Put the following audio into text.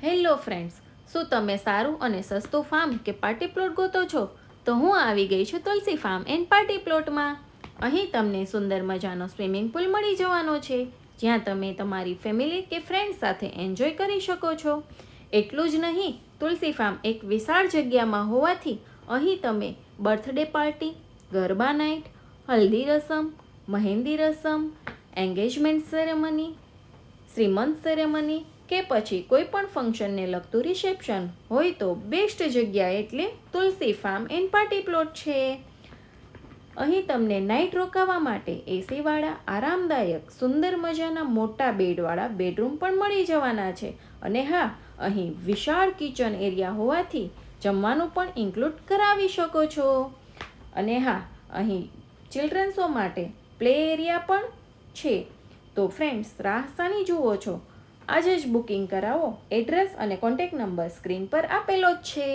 Hello friends, શું તમે સારું અને સસ્તું ફાર્મ કે પાર્ટી પ્લોટ ગોતો છો? તો હું આવી ગઈ છું તુલસી ફાર્મ એન્ડ પાર્ટી પ્લોટમાં. અહીં તમને સુંદર મજાનો સ્વિમિંગ પુલ મળી જવાનો છે, જ્યાં તમે તમારી ફેમિલી કે ફ્રેન્ડ્સ સાથે એન્જોય કરી શકો છો. એટલું જ નહીં, તુલસી ફાર્મ એક વિશાળ જગ્યામાં હોવાથી અહીં તમે બર્થડે પાર્ટી, ગરબા નાઇટ, હલ્દી રસમ, મહેંદી રસમ, એન્ગેજમેન્ટ સેરેમની, શ્રીમંત સેરેમની કે પછી કોઈ પણ ફંક્શનને લગતું રિસેપ્શન હોય તો બેસ્ટ જગ્યા એટલે તુલસી ફાર્મ એન્ડ પાર્ટી પ્લોટ છે. અહીં તમને નાઇટ રોકાવા માટે એસીવાળા આરામદાયક સુંદર મજાના મોટા બેડવાળા બેડરૂમ પણ મળી જવાના છે. અને હા, અહીં વિશાળ કિચન એરિયા હોવાથી જમવાનું પણ ઇન્ક્લુડ કરાવી શકો છો. અને હા, અહીં ચિલ્ડ્રન્સો માટે પ્લે એરિયા પણ છે. તો ફ્રેન્ડ્સ, રાહ શાની જુઓ છો? આજે જ બુકિંગ કરાવો. એડ્રેસ અને કોન્ટેક્ટ નંબર સ્ક્રીન પર આપેલો જ છે.